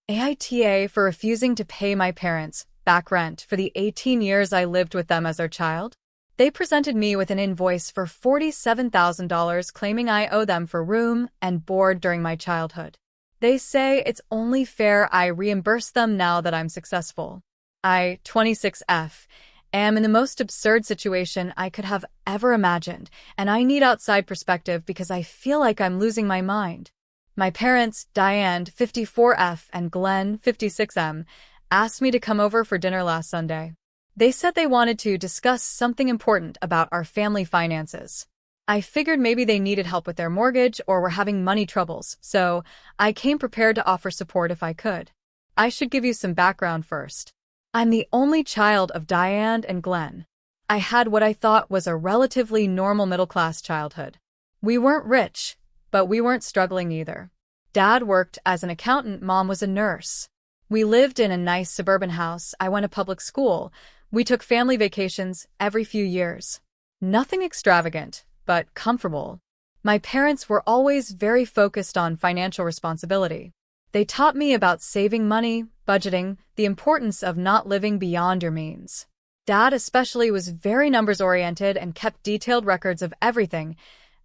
AITA for refusing to pay my parents back rent for the 18 years I lived with them as their child. They presented me with an invoice for $47,000 claiming I owe them for room and board during my childhood. They say it's only fair I reimburse them now that I'm successful. I, 26F, am in the most absurd situation I could have ever imagined, and I need outside perspective because I feel like I'm losing my mind. My parents, Diane, 54F, and Glenn, 56M, asked me to come over for dinner last Sunday. They said they wanted to discuss something important about our family finances. I figured maybe they needed help with their mortgage or were having money troubles, so I came prepared to offer support if I could. I should give you some background first. I'm the only child of Diane and Glenn. I had what I thought was a relatively normal middle-class childhood. We weren't rich, but we weren't struggling either. Dad worked as an accountant, Mom was a nurse. We lived in a nice suburban house. I went to public school. We took family vacations every few years. Nothing extravagant, but comfortable. My parents were always very focused on financial responsibility. They taught me about saving money, budgeting, the importance of not living beyond your means. Dad especially was very numbers-oriented and kept detailed records of everything,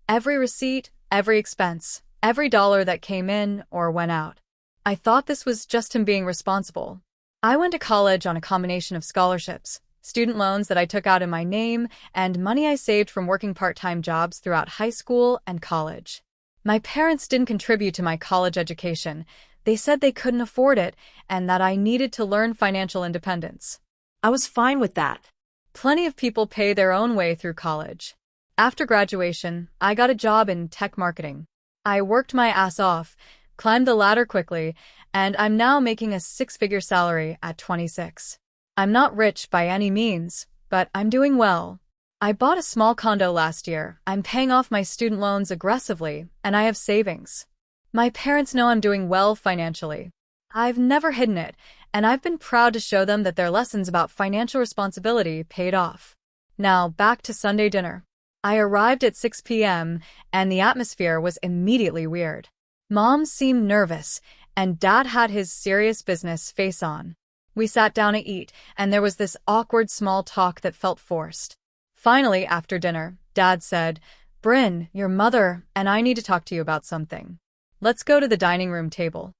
every receipt, every expense, every dollar that came in or went out. I thought this was just him being responsible. I went to college on a combination of scholarships, student loans that I took out in my name, and money I saved from working part-time jobs throughout high school and college. My parents didn't contribute to my college education. They said they couldn't afford it and that I needed to learn financial independence. I was fine with that. Plenty of people pay their own way through college. After graduation, I got a job in tech marketing. I worked my ass off, climbed the ladder quickly, and I'm now making a six-figure salary at 26. I'm not rich by any means, but I'm doing well. I bought a small condo last year. I'm paying off my student loans aggressively, and I have savings. My parents know I'm doing well financially. I've never hidden it, and I've been proud to show them that their lessons about financial responsibility paid off. Now, back to Sunday dinner. I arrived at 6 p.m., and the atmosphere was immediately weird. Mom seemed nervous, and Dad had his serious business face on. We sat down to eat, and there was this awkward small talk that felt forced. Finally, after dinner, Dad said, "Bryn, your mother and I need to talk to you about something. Let's go to the dining room table."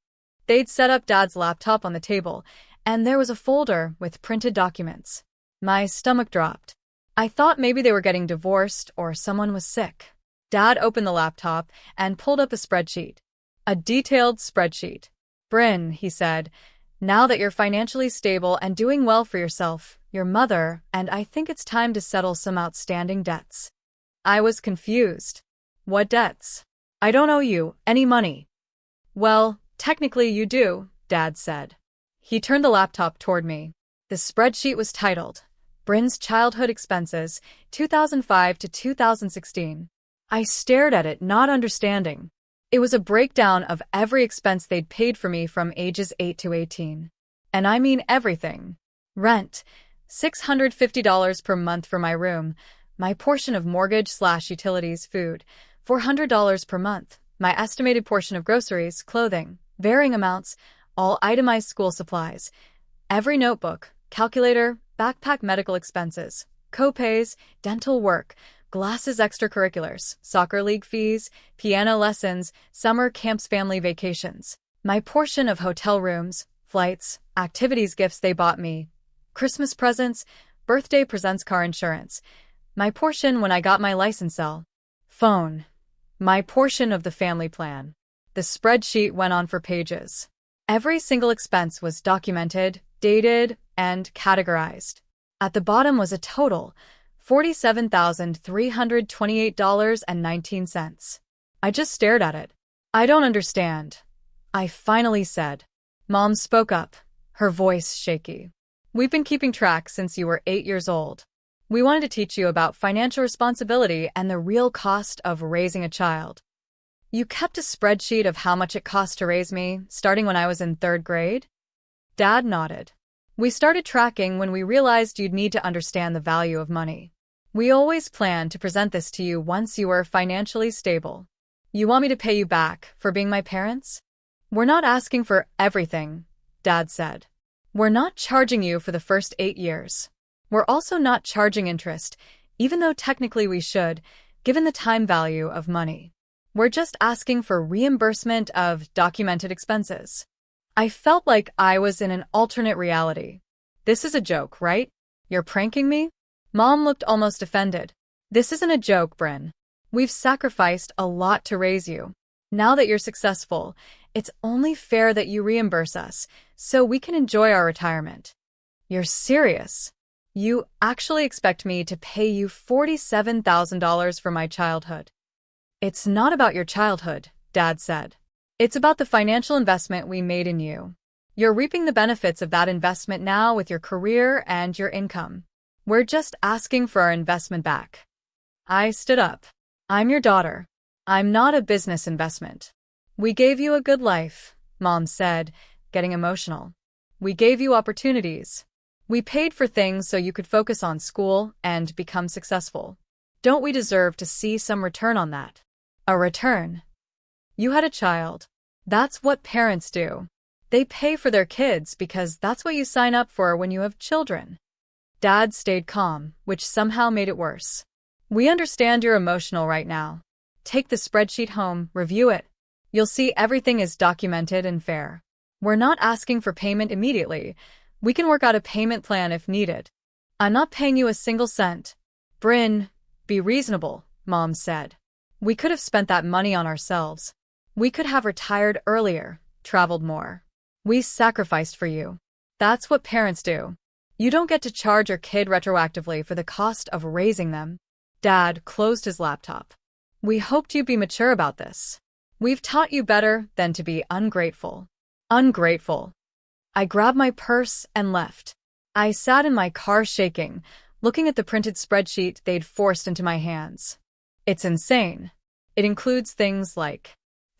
They'd set up Dad's laptop on the table, and there was a folder with printed documents. My stomach dropped. I thought maybe they were getting divorced or someone was sick. Dad opened the laptop and pulled up a spreadsheet. A detailed spreadsheet. "Bryn," he said, "now that you're financially stable and doing well for yourself, your mother, and I think it's time to settle some outstanding debts." I was confused. "What debts? I don't owe you any money." "Well, technically you do," Dad said. He turned the laptop toward me. The spreadsheet was titled, Bryn's Childhood Expenses, 2005 to 2016. I stared at it, not understanding. It was a breakdown of every expense they'd paid for me from ages 8 to 18. And I mean everything. Rent, $650 per month for my room, my portion of mortgage/utilities, food, $400 per month, my estimated portion of groceries, clothing, varying amounts, all itemized school supplies, every notebook, calculator, backpack, medical expenses, co-pays, dental work, glasses, extracurriculars, soccer league fees, piano lessons, summer camps, family vacations, my portion of hotel rooms, flights, activities, gifts they bought me, Christmas presents, birthday presents, car insurance, my portion when I got my license, cell phone, my portion of the family plan. The spreadsheet went on for pages. Every single expense was documented, dated, and categorized. At the bottom was a total, $47,328.19. I just stared at it. "I don't understand," I finally said. Mom spoke up, her voice shaky. "We've been keeping track since you were 8 years old. We wanted to teach you about financial responsibility and the real cost of raising a child. You kept a spreadsheet of how much it cost to raise me, starting when I was in 3rd grade? Dad nodded. "We started tracking when we realized you'd need to understand the value of money. We always planned to present this to you once you were financially stable. You want me to pay you back for being my parents? We're not asking for everything, Dad said. We're not charging you for the first 8 years. We're also not charging interest, even though technically we should, given the time value of money. We're just asking for reimbursement of documented expenses. I felt like I was in an alternate reality. This is a joke, right? You're pranking me? Mom looked almost offended. This isn't a joke, Bryn. We've sacrificed a lot to raise you. Now that you're successful, it's only fair that you reimburse us, so we can enjoy our retirement. You're serious? You actually expect me to pay you $47,000 for my childhood? It's not about your childhood, Dad said. It's about the financial investment we made in you. You're reaping the benefits of that investment now with your career and your income. We're just asking for our investment back. I stood up. I'm your daughter. I'm not a business investment. We gave you a good life, Mom said, getting emotional. We gave you opportunities. We paid for things so you could focus on school and become successful. Don't we deserve to see some return on that? A return? You had a child. That's what parents do. They pay for their kids because that's what you sign up for when you have children. Dad stayed calm, which somehow made it worse. We understand you're emotional right now. Take the spreadsheet home, review it. You'll see everything is documented and fair. We're not asking for payment immediately. We can work out a payment plan if needed. I'm not paying you a single cent. Bryn, be reasonable, Mom said. We could have spent that money on ourselves. We could have retired earlier, traveled more. We sacrificed for you. That's what parents do. You don't get to charge your kid retroactively for the cost of raising them. Dad closed his laptop. We hoped you'd be mature about this. We've taught you better than to be ungrateful. Ungrateful. I grabbed my purse and left. I sat in my car shaking, looking at the printed spreadsheet they'd forced into my hands. It's insane. It includes things like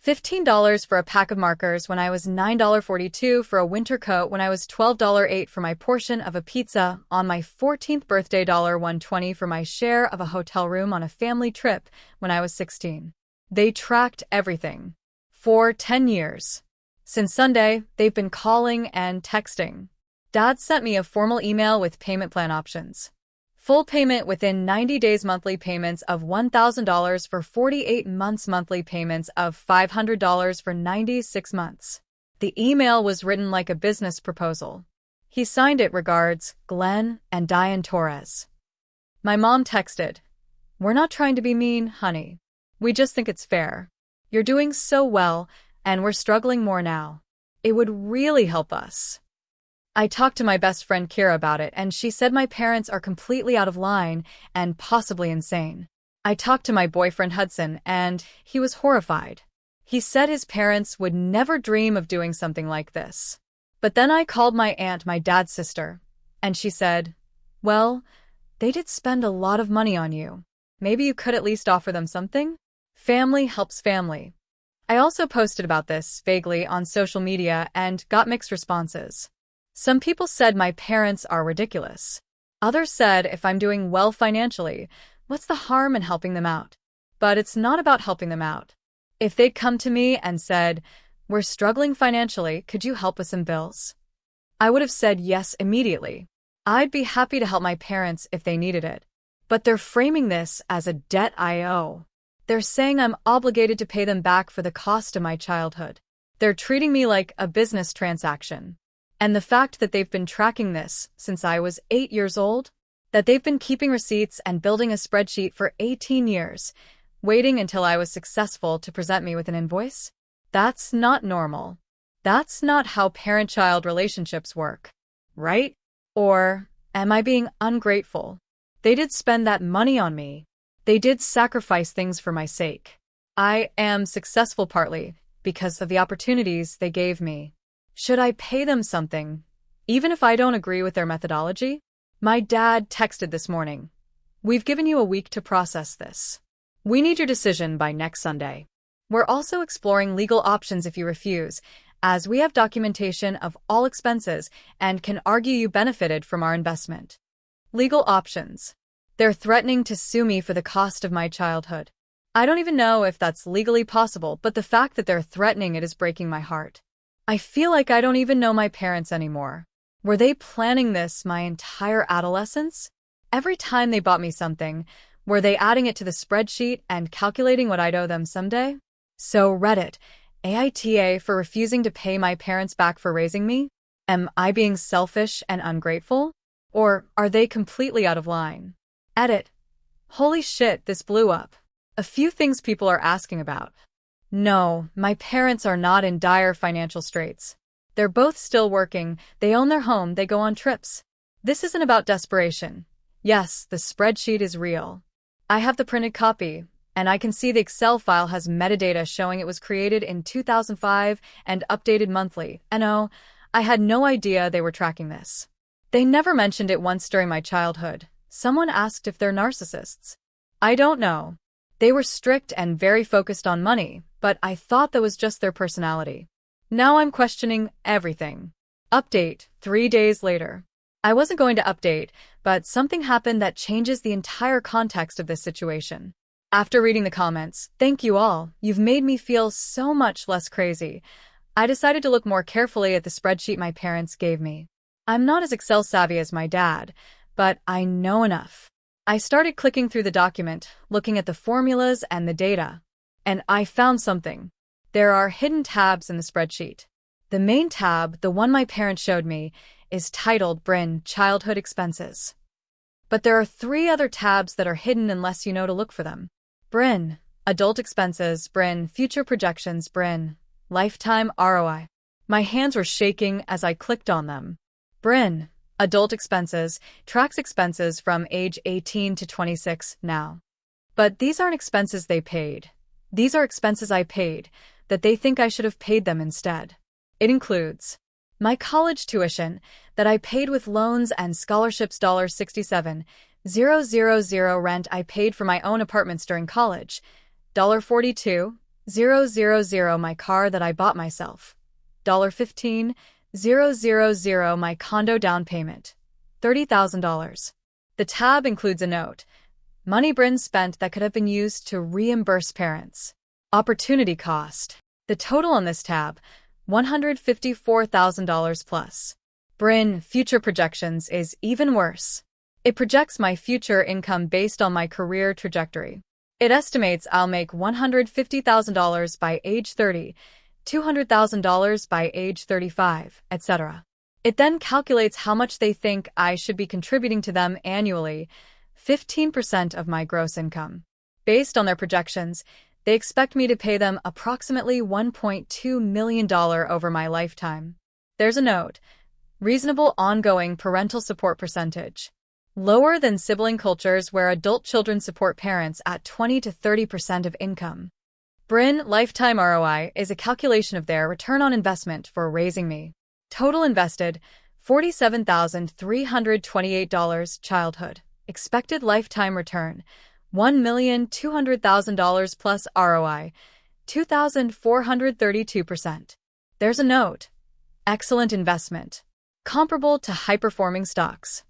$15 for a pack of markers when I was $9.42 for a winter coat when I was $12.08 for my portion of a pizza on my 14th birthday, $1.20 for my share of a hotel room on a family trip when I was 16. They tracked everything. For 10 years. Since Sunday, they've been calling and texting. Dad sent me a formal email with payment plan options. Full payment within 90 days, monthly payments of $1,000 for 48 months, monthly payments of $500 for 96 months. The email was written like a business proposal. He signed it, regards, Glenn and Diane Torres. My mom texted, "We're not trying to be mean, honey. We just think it's fair. You're doing so well, and we're struggling more now. It would really help us." I talked to my best friend Kira about it, and she said my parents are completely out of line and possibly insane. I talked to my boyfriend Hudson, and he was horrified. He said his parents would never dream of doing something like this. But then I called my aunt, my dad's sister, and she said, "Well, they did spend a lot of money on you. Maybe you could at least offer them something? Family helps family." I also posted about this vaguely on social media and got mixed responses. Some people said my parents are ridiculous. Others said if I'm doing well financially, what's the harm in helping them out? But it's not about helping them out. If they'd come to me and said, "We're struggling financially, could you help with some bills?" I would have said yes immediately. I'd be happy to help my parents if they needed it. But they're framing this as a debt I owe. They're saying I'm obligated to pay them back for the cost of my childhood. They're treating me like a business transaction. And the fact that they've been tracking this since I was 8 years old, that they've been keeping receipts and building a spreadsheet for 18 years, waiting until I was successful to present me with an invoice, that's not normal. That's not how parent-child relationships work, right? Or am I being ungrateful? They did spend that money on me. They did sacrifice things for my sake. I am successful partly because of the opportunities they gave me. Should I pay them something, even if I don't agree with their methodology? My dad texted this morning. "We've given you a week to process this. We need your decision by next Sunday. We're also exploring legal options if you refuse, as we have documentation of all expenses and can argue you benefited from our investment." Legal options. They're threatening to sue me for the cost of my childhood. I don't even know if that's legally possible, but the fact that they're threatening it is breaking my heart. I feel like I don't even know my parents anymore. Were they planning this my entire adolescence? Every time they bought me something, were they adding it to the spreadsheet and calculating what I'd owe them someday? So Reddit, AITA for refusing to pay my parents back for raising me? Am I being selfish and ungrateful? Or are they completely out of line? Edit. Holy shit, this blew up. A few things people are asking about. No, my parents are not in dire financial straits. They're both still working, they own their home, they go on trips. This isn't about desperation. Yes, the spreadsheet is real. I have the printed copy, and I can see the Excel file has metadata showing it was created in 2005 and updated monthly. And oh, I had no idea they were tracking this. They never mentioned it once during my childhood. Someone asked if they're narcissists. I don't know. They were strict and very focused on money, but I thought that was just their personality. Now I'm questioning everything. Update, 3 days later. I wasn't going to update, but something happened that changes the entire context of this situation. After reading the comments, thank you all, you've made me feel so much less crazy. I decided to look more carefully at the spreadsheet my parents gave me. I'm not as Excel savvy as my dad, but I know enough. I started clicking through the document, looking at the formulas and the data. And I found something. There are hidden tabs in the spreadsheet. The main tab, the one my parents showed me, is titled Bryn Childhood Expenses. But there are 3 other tabs that are hidden unless you know to look for them. Bryn Adult Expenses, Bryn Future Projections, Bryn Lifetime ROI. My hands were shaking as I clicked on them. Bryn Adult Expenses tracks expenses from age 18 to 26 now. But these aren't expenses they paid. These are expenses I paid, that they think I should have paid them instead. It includes my college tuition that I paid with loans and scholarships, $67,000 rent I paid for my own apartments during college, $42,000 my car that I bought myself, $15,000 my condo down payment, $30,000. The tab includes a note. Money Bryn spent that could have been used to reimburse parents. Opportunity cost. The total on this tab, $154,000 plus. Bryn Future Projections is even worse. It projects my future income based on my career trajectory. It estimates I'll make $150,000 by age 30, $200,000 by age 35, etc. It then calculates how much they think I should be contributing to them annually, 15% of my gross income. Based on their projections, they expect me to pay them approximately $1.2 million over my lifetime. There's a note. Reasonable ongoing parental support percentage. Lower than sibling cultures where adult children support parents at 20 to 30% of income. Bryn Lifetime ROI is a calculation of their return on investment for raising me. Total invested, $47,328. Childhood. Expected lifetime return, $1,200,000 plus ROI, 2,432%. There's a note. Excellent investment. Comparable to high-performing stocks.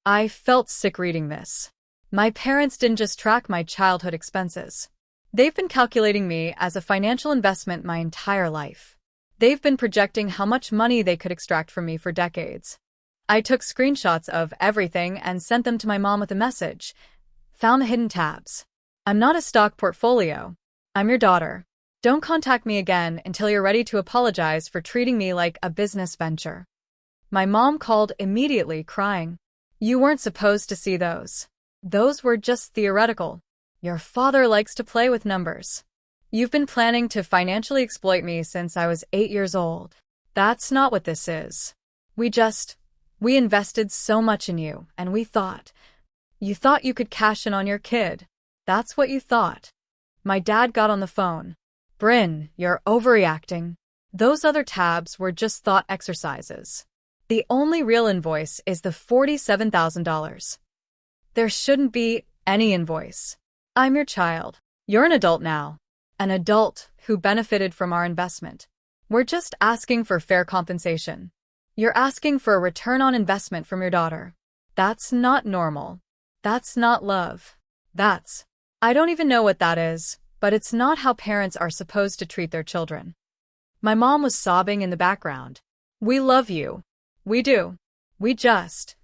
I felt sick reading this. My parents didn't just track my childhood expenses. They've been calculating me as a financial investment my entire life. They've been projecting how much money they could extract from me for decades. I took screenshots of everything and sent them to my mom with a message. Found the hidden tabs. I'm not a stock portfolio. I'm your daughter. Don't contact me again until you're ready to apologize for treating me like a business venture. My mom called immediately, crying. You weren't supposed to see those. Those were just theoretical. Your father likes to play with numbers. You've been planning to financially exploit me since I was 8 years old. That's not what this is. We invested so much in you, and you thought you could cash in on your kid. That's what you thought. My dad got on the phone. Bryn, you're overreacting. Those other tabs were just thought exercises. The only real invoice is the $47,000. There shouldn't be any invoice. I'm your child. You're an adult now. An adult who benefited from our investment. We're just asking for fair compensation. You're asking for a return on investment from your daughter. That's not normal. That's not love. I don't even know what that is, but it's not how parents are supposed to treat their children. My mom was sobbing in the background. We love you. We do. We just.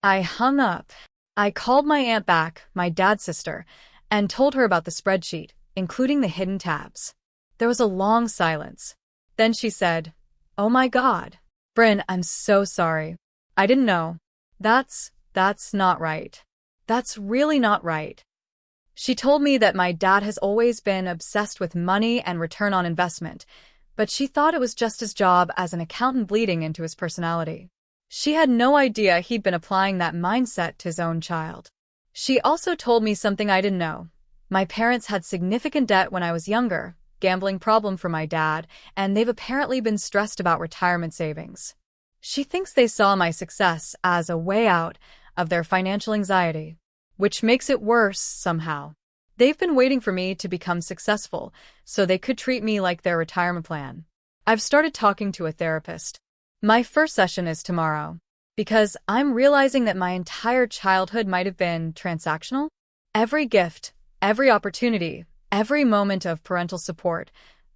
I hung up. I called my aunt back, my dad's sister, and told her about the spreadsheet, including the hidden tabs. There was a long silence. Then she said, "Oh my God. Bryn, I'm so sorry. I didn't know. That's not right. That's really not right." She told me that my dad has always been obsessed with money and return on investment, but she thought it was just his job as an accountant bleeding into his personality. She had no idea he'd been applying that mindset to his own child. She also told me something I didn't know. My parents had significant debt when I was younger, gambling problem for my dad, and they've apparently been stressed about retirement savings. She thinks they saw my success as a way out of their financial anxiety, which makes it worse somehow. They've been waiting for me to become successful so they could treat me like their retirement plan. I've started talking to a therapist. My first session is tomorrow, because I'm realizing that my entire childhood might have been transactional. Every gift, every opportunity, every moment of parental support.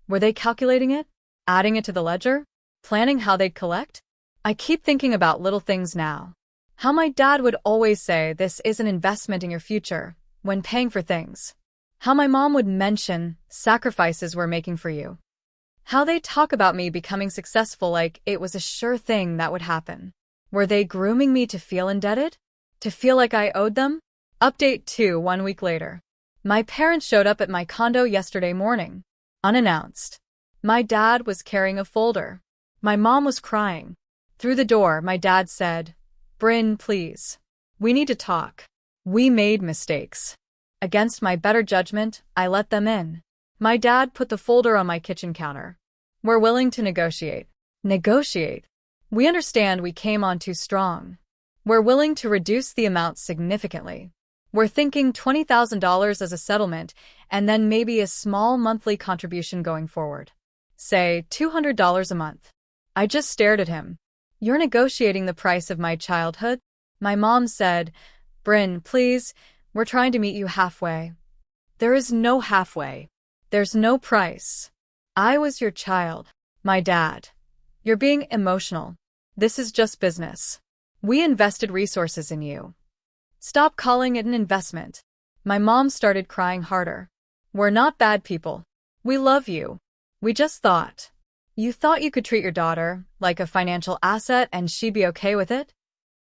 Were they calculating it? Adding it to the ledger? Planning how they'd collect? I keep thinking about little things now. How my dad would always say this is an investment in your future when paying for things. How my mom would mention sacrifices we're making for you. How they talk about me becoming successful like it was a sure thing that would happen. Were they grooming me to feel indebted? To feel like I owed them? Update 2 1 week later. My parents showed up at my condo yesterday morning, unannounced. My dad was carrying a folder. My mom was crying. Through the door, my dad said, "Bryn, please. We need to talk. We made mistakes." Against my better judgment, I let them in. My dad put the folder on my kitchen counter. "We're willing to negotiate." Negotiate? We understand we came on too strong. We're willing to reduce the amount significantly. We're thinking $20,000 as a settlement and then maybe a small monthly contribution going forward. Say $200 a month. I just stared at him. "You're negotiating the price of my childhood?" My mom said, "Bryn, please, we're trying to meet you halfway." There is no halfway. There's no price. I was your child. My dad. You're being emotional. This is just business. We invested resources in you. Stop calling it an investment. My mom started crying harder. "We're not bad people. We love you. We just thought. You thought you could treat your daughter like a financial asset and she'd be okay with it?"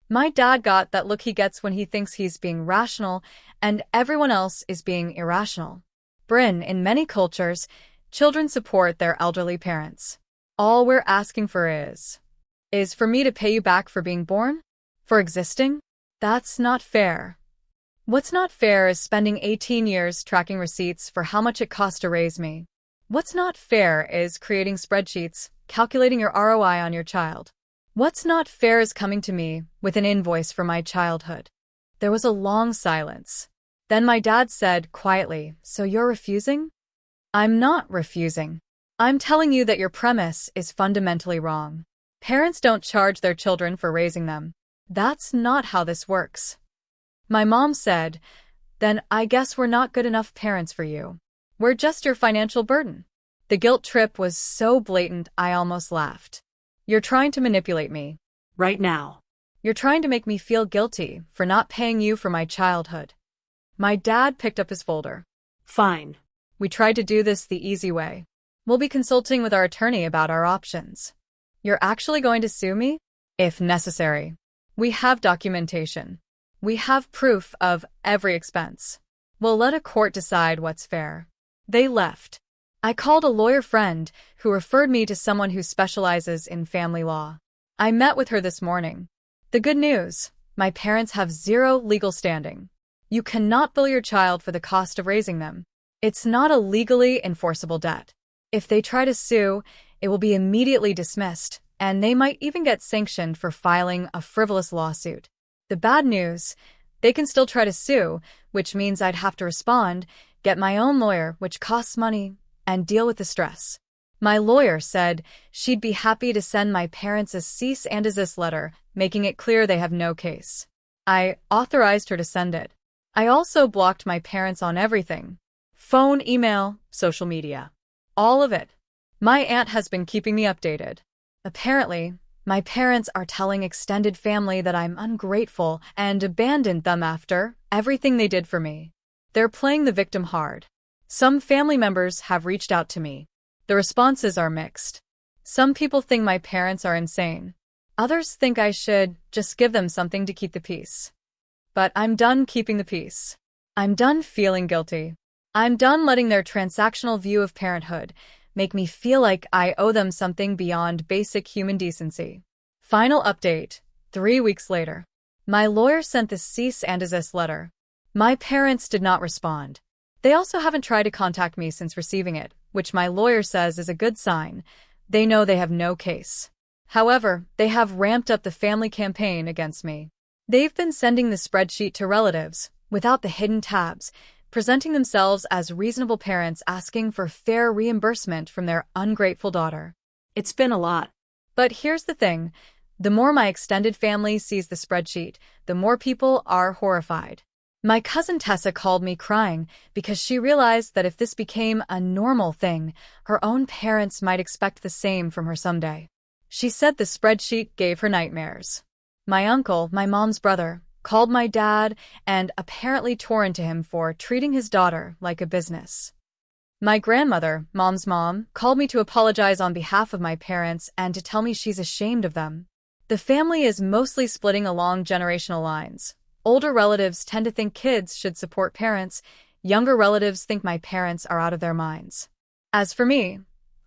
My dad got that look he gets when he thinks he's being rational and everyone else is being irrational. Bryn, in many cultures, children support their elderly parents. All we're asking for is for me to pay you back for being born? For existing? That's not fair. What's not fair is spending 18 years tracking receipts for how much it cost to raise me. What's not fair is creating spreadsheets, calculating your ROI on your child. What's not fair is coming to me with an invoice for my childhood. There was a long silence. Then my dad said quietly, "So you're refusing?" "I'm not refusing. I'm telling you that your premise is fundamentally wrong. Parents don't charge their children for raising them. That's not how this works." My mom said, "Then I guess we're not good enough parents for you. We're just your financial burden." The guilt trip was so blatant I almost laughed. "You're trying to manipulate me. Right now. You're trying to make me feel guilty for not paying you for my childhood." My dad picked up his folder. "Fine. We tried to do this the easy way. We'll be consulting with our attorney about our options." "You're actually going to sue me?" "If necessary. We have documentation. We have proof of every expense. We'll let a court decide what's fair." They left. I called a lawyer friend who referred me to someone who specializes in family law. I met with her this morning. The good news: my parents have zero legal standing. You cannot bill your child for the cost of raising them. It's not a legally enforceable debt. If they try to sue, it will be immediately dismissed, and they might even get sanctioned for filing a frivolous lawsuit. The bad news: they can still try to sue, which means I'd have to respond, get my own lawyer, which costs money, and deal with the stress. My lawyer said she'd be happy to send my parents a cease and desist letter, making it clear they have no case. I authorized her to send it. I also blocked my parents on everything: phone, email, social media. All of it. My aunt has been keeping me updated. Apparently, my parents are telling extended family that I'm ungrateful and abandoned them after everything they did for me. They're playing the victim hard. Some family members have reached out to me. The responses are mixed. Some people think my parents are insane. Others think I should just give them something to keep the peace. But I'm done keeping the peace. I'm done feeling guilty. I'm done letting their transactional view of parenthood make me feel like I owe them something beyond basic human decency. Final update, 3 weeks later. My lawyer sent the cease and desist letter. My parents did not respond. They also haven't tried to contact me since receiving it, which my lawyer says is a good sign. They know they have no case. However, they have ramped up the family campaign against me. They've been sending the spreadsheet to relatives, without the hidden tabs, presenting themselves as reasonable parents asking for fair reimbursement from their ungrateful daughter. It's been a lot. But here's the thing. The more my extended family sees the spreadsheet, the more people are horrified. My cousin Tessa called me crying because she realized that if this became a normal thing, her own parents might expect the same from her someday. She said the spreadsheet gave her nightmares. My uncle, my mom's brother, called my dad and apparently tore into him for treating his daughter like a business. My grandmother, mom's mom, called me to apologize on behalf of my parents and to tell me she's ashamed of them. The family is mostly splitting along generational lines. Older relatives tend to think kids should support parents. Younger relatives think my parents are out of their minds. As for me,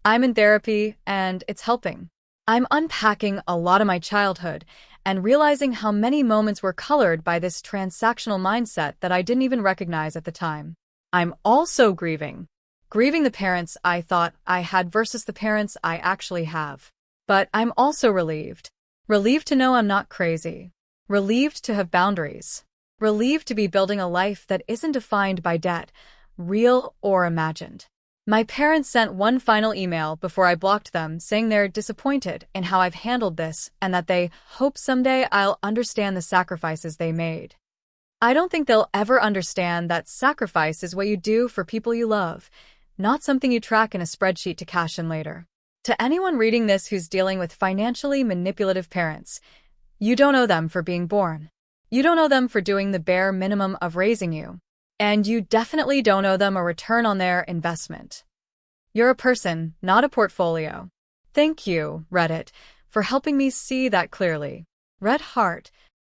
I'm in therapy and it's helping. I'm unpacking a lot of my childhood and realizing how many moments were colored by this transactional mindset that I didn't even recognize at the time. I'm also grieving. Grieving the parents I thought I had versus the parents I actually have. But I'm also relieved. Relieved to know I'm not crazy. Relieved to have boundaries. Relieved to be building a life that isn't defined by debt, real or imagined. My parents sent one final email before I blocked them saying they're disappointed in how I've handled this and that they hope someday I'll understand the sacrifices they made. I don't think they'll ever understand that sacrifice is what you do for people you love, not something you track in a spreadsheet to cash in later. To anyone reading this who's dealing with financially manipulative parents, you don't owe them for being born. You don't owe them for doing the bare minimum of raising you. And you definitely don't owe them a return on their investment. You're a person, not a portfolio. Thank you, Reddit, for helping me see that clearly. Red Heart,